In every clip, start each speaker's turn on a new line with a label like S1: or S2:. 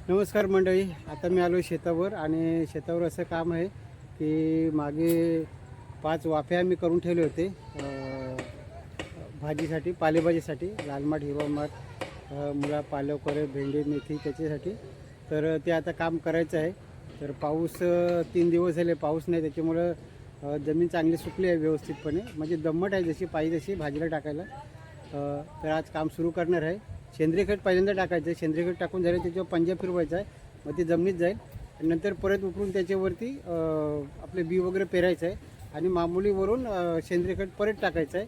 S1: नमस्कार मंडळी. आता मी आलो शेतावर आणि शेतावर असं काम आहे की मागे 5 वाफे आम्ही करून ठेवले होते भाजीसाठी, पालेभाजीसाठी. लाल माठ, हिरवा माठ, मुळा, पालक वगैरे, भेंडी, मेथी त्याच्यासाठी. तर ते आता काम करायचं आहे. तर पाऊस 3 दिवस झाले पाऊस नाही, त्याच्यामुळं जमीन चांगली सुकली आहे व्यवस्थितपणे, म्हणजे दम्मट आहे जशी पाहिजे तशी भाजीला टाकायला. तर आज काम सुरू करणार आहे. सेंद्रिय खत पहिल्यांदा टाकायचं आहे. सेंद्रिय खत टाकून झालं त्याच्यावर पंजा फिरवायचा आहे, मग ते जमिनीत जाईल आणि नंतर परत उकरून त्याच्यावरती आपले बी वगैरे पेरायचं आहे आणि मामुलीवरून सेंद्रिय खत परत टाकायचं आहे.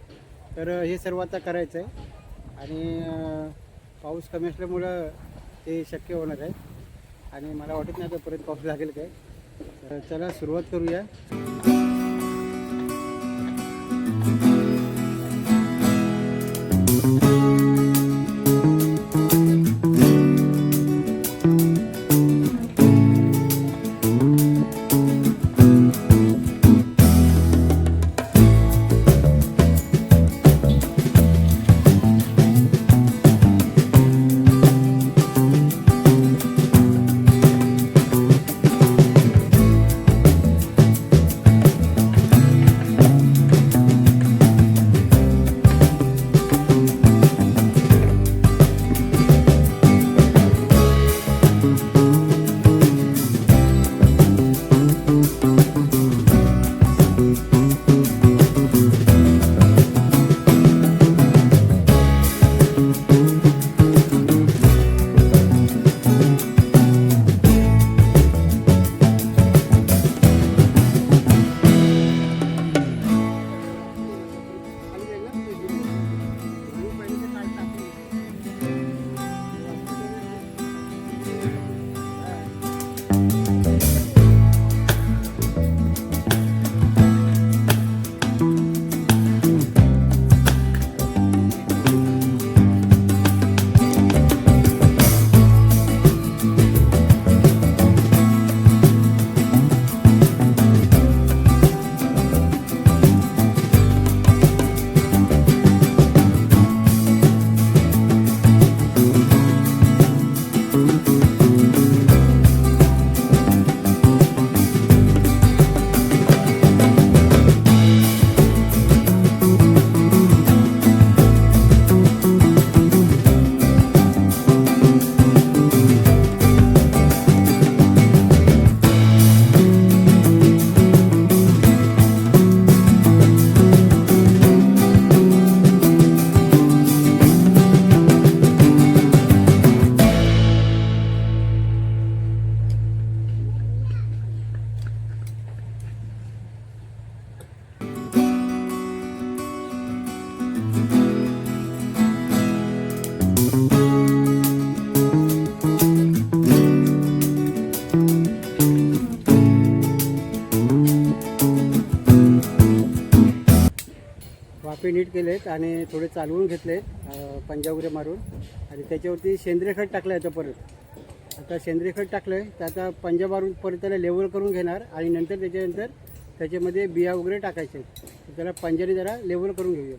S1: तर हे सर्व आता करायचं आहे आणि पाऊस कमी असल्यामुळं ते शक्य होणार आहे आणि मला वाटत नाही आता परत पाऊस लागेल काय. तर चला सुरुवात करूया. वाफे नीट केले आहेत आणि थोडे चालवून घेतले आहेत पंजा वगैरे मारून आणि त्याच्यावरती सेंद्रिय खत टाकलं आहे. परत आता सेंद्रिय खत टाकलं आहे तर आता पंजा मारून परत त्याला लेवल करून घेणार आणि नंतर त्याच्यानंतर त्याच्यामध्ये बिया वगैरे टाकायचे. त्याला पंजाने जरा लेवल करून घेऊया.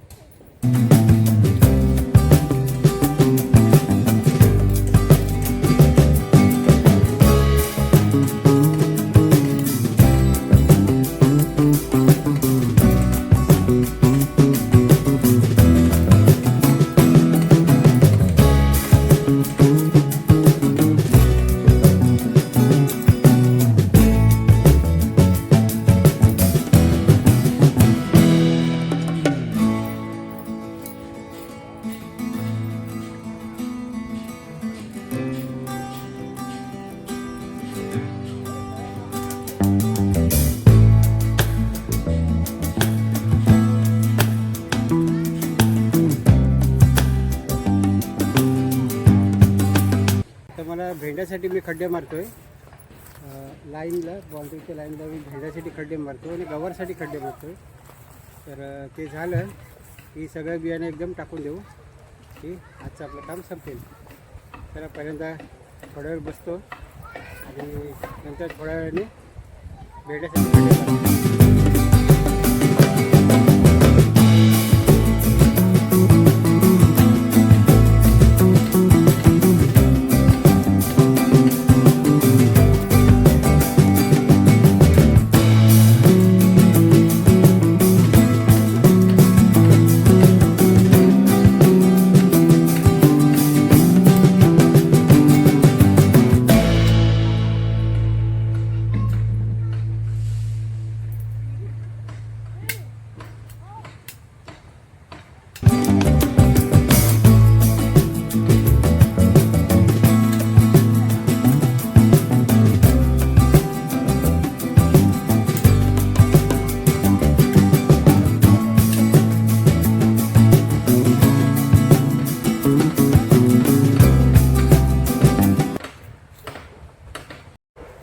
S1: मला भेंड्यासाठी मी खड्डे मारतोय. लाईनला, बाउंड्रीच्या लाईनला मी भेंड्यासाठी खड्डे मारतो आणि गवारसाठी खड्डे मारतोय. तर ते झालं की सगळं बियाणे एकदम टाकून देऊ की आजचं आपलं काम संपेल. तर पहिल्यांदा थोड्या वेळ बसतो आणि नंतर थोड्या वेळाने भेंड्यासाठी खड्डे मारतो.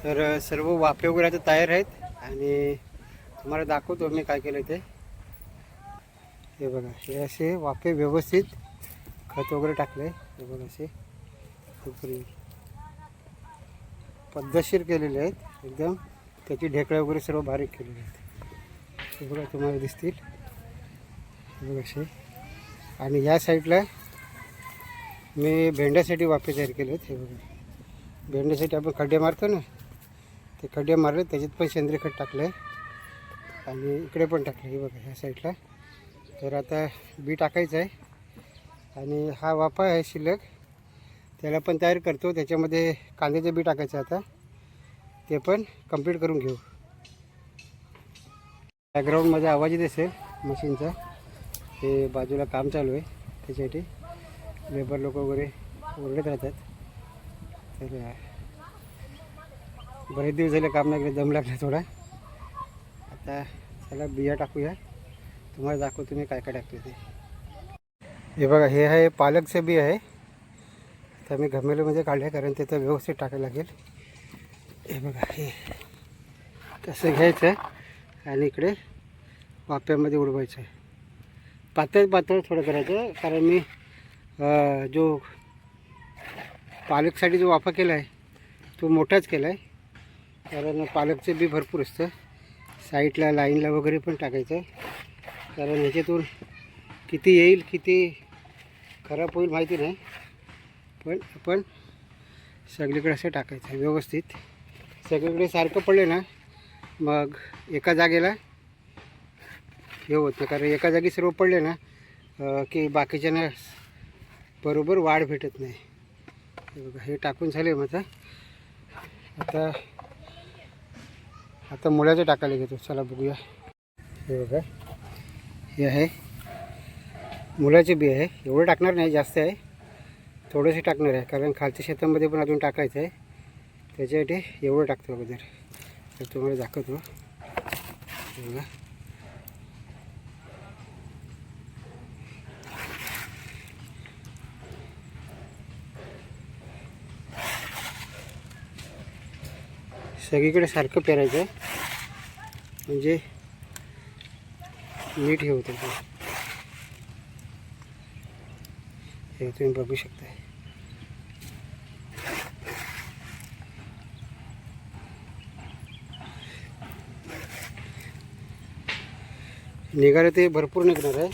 S1: तर सर्व वाफे वगैरे आता तयार आहेत आणि तुम्हाला दाखवतो मी काय केलं ते. हे बघा, हे असे वाफे व्यवस्थित खत वगैरे टाकले. हे बघा असे पद्धतशीर केलेले आहेत एकदम. त्याची ढेकळं वगैरे सर्व बारीक केलेले आहेत. हे बघा तुम्हाला दिसतील. हे बघा असे. आणि ह्या साईडला मी भेंड्यासाठी वाफे तयार केले आहेत. हे बघा, भेंड्यासाठी आपण खड्डे मारतो ना, ते खड्डे मारले, त्याच्यात पण सेंद्रिय खत टाकलं आहे आणि इकडे पण टाकलं. हे बघा ह्या साईडला. तर आता बी टाकायचं आहे आणि हा वाफा आहे शिल्लक, त्याला पण तयार करतो. त्याच्यामध्ये कांद्याचं बी टाकायचं आता, ते पण कंप्लीट करून घेऊ. बॅकग्राऊंडमध्ये आवाज येत असेल मशीनचा, ते बाजूला काम चालू आहे, त्याच्यासाठी लेबर लोक वगैरे ओरडत राहतात. तर बरेच दिवस झाले काम नाही केलं, दम लागला थोडा. आता चला बिया टाकूया, तुम्हाला दाखवतो मी काय काय टाकतो ते. हे बघा, हे आहे पालकचं बी आहे. तर मी घमेल्यामध्ये काढले कारण ते तर व्यवस्थित टाकायला लागेल. हे बघा, हे तसं घ्यायचं आणि इकडे वाफ्यामध्ये उडवायचं आहे. पातळ पातळ थोडं करायचं, कारण मी जो पालकसाठी जो वाफा केला आहे तो मोठाच केला आहे, कारण पालकचं बी भरपूर असतं. साईडला लाईनला वगैरे पण टाकायचं, कारण ह्याच्यातून किती येईल किती खराब होईल माहिती नाही, पण आपण सगळीकडे असं टाकायचं व्यवस्थित. सगळीकडे सारखं पडले ना मग एका जागेला हे होत नाही, कारण एका जागी सर्व पडले ना की बाकीच्यांना बरोबर वाढ भेटत नाही. हे बघा, हे टाकून झाले. मग आता आता मुळ्याचं टाकायला घेतो. चला बघूया. हे बघा, हे आहे मुळ्याचे बी आहे. एवढं टाकणार नाही, जास्त आहे, थोडंसं टाकणार आहे, कारण खालच्या शेतामध्ये पण अजून टाकायचं आहे. त्याच्यासाठी एवढं टाकतो अगोदर. तर तुम्हाला दाखवतो. हे बघा, सगळीकडे सारखं पेरायचं आहे, म्हणजे नीट हे होतं. हे तुम्ही बघू शकता. निघालं ते भरपूर निघणार आहे,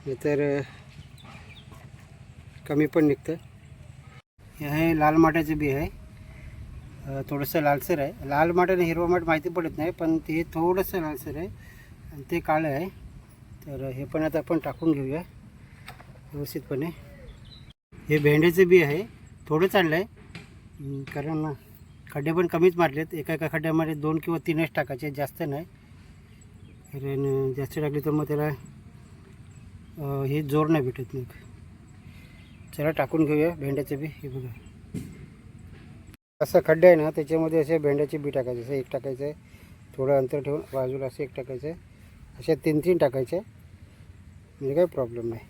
S1: नाहीतर कमी पण निघतं. हे आहे लाल माठाचं बी आहे. थोडंसं लालसर आहे. लाल माठ आणि हिरवा माठ माहिती पडत नाही, पण ते थोडंसं लालसर आहे आणि ते काळं आहे. तर हे पण आता आपण टाकून घेऊया व्यवस्थितपणे. हे भेंड्याचं बी आहे, थोडंच आणलं आहे, कारण खड्डे पण कमीच मारलेत. एका एका खड्ड्यामध्ये 2 किंवा 3च टाकायचे, जास्त नाही. कारण जास्त टाकले तर मग त्याला हे जोर नाही भेटत. मग चला टाकून घेऊया भेंड्याचं बी. हे बघा, असं खड्डा आहे ना, त्याच्यामध्ये असे भेंड्याची बी टाकायचे. असं एक टाकायचं आहे, थोडं अंतर ठेवून बाजूला असं एक टाकायचं आहे, अशा 3-3 टाकायचे, म्हणजे काही प्रॉब्लेम नाही.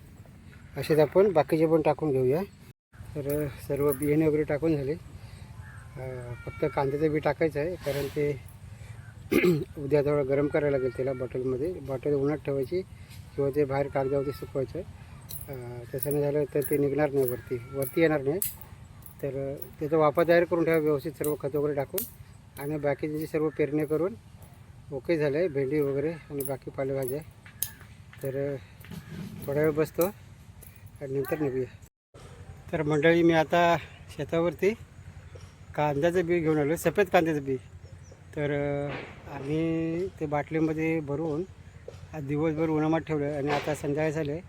S1: असेच आपण बाकीचे पण टाकून घेऊया. तर सर्व बियाणे वगैरे टाकून झाले. फक्त कांद्याचं बी टाकायचं आहे, कारण ते उद्या थोडं गरम करायला लागेल त्याला. बॉटल उन्हात ठेवायची किंवा ते बाहेर कागदावरती सुकवायचं. तसं नाही झालं तर ते निघणार नाही, वरती येणार नाही. तर त्याचा वाफा तयार करून ठेवा व्यवस्थित, सर्व खत वगैरे टाकून. आणि बाकीचे सर्व पेरणी करून ओके झालं आहे, भेंडी वगैरे आणि बाकी पालेभाज्या. तर थोडा वेळ बसतो आणि नंतर निघूया. तर मंडळी, मी आता शेतावरती कांद्याचं बी घेऊन आलो, सफेद कांद्याचं बी. तर आम्ही ते बाटलीमध्ये भरून आज दिवसभर उन्हामात ठेवलं आणि आता संध्याकाळ झाले.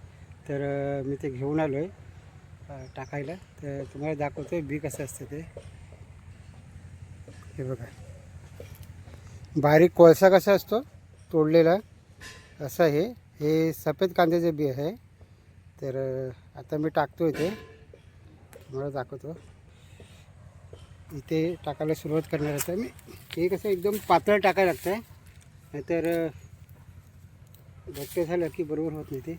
S1: तर मी ते घेऊन आलो आहे टाकायला. तर तुम्हाला दाखवतो बी कसं असतं ते. हे बघा, बारीक कोळसा कसा असतो तोडलेला, असं हे सफेद कांद्याचे बी आहे. तर आता मी टाकतो इथे, तुम्हाला दाखवतो. इथे टाकायला सुरुवात करणार आहे मी. हे कसं एकदम पातळ टाकायला लागतं आहे, नाहीतर घट्ट झालं की बरोबर होत नाही ते.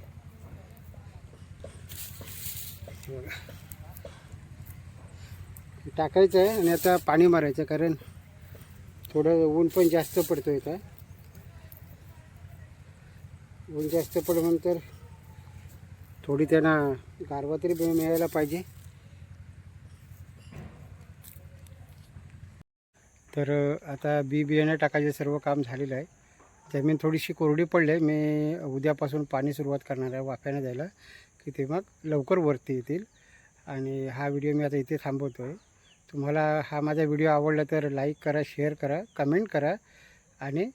S1: बघा, टाकायचं आहे आणि आता पाणी मारायचं, कारण थोडं ऊन पण जास्त पडतो इथं. ऊन जास्त पडल्यानंतर थोडी त्यांना गारवा तरी मिळायला पाहिजे. तर आता बियाणं टाकायचं सर्व काम झालेलं आहे. जमीन थोडीशी कोरडी पडली आहे. मी उद्यापासून पाणी सुरुवात करणार आहे वाफ्यानं द्यायला, की ते मग लवकर वरती येतील. आणि हा व्हिडिओ मी आता इथे थांबवतो आहे. तुम्हाला हा माझा व्हिडिओ आवडला तर लाईक करा, शेअर करा, कमेंट करा आणि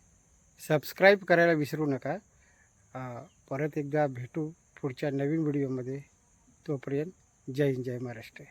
S1: सबस्क्राईब करायला विसरू नका. परत एकदा भेटू पुढच्या नवीन व्हिडिओमध्ये. तोपर्यंत जय हिंद, जय महाराष्ट्र.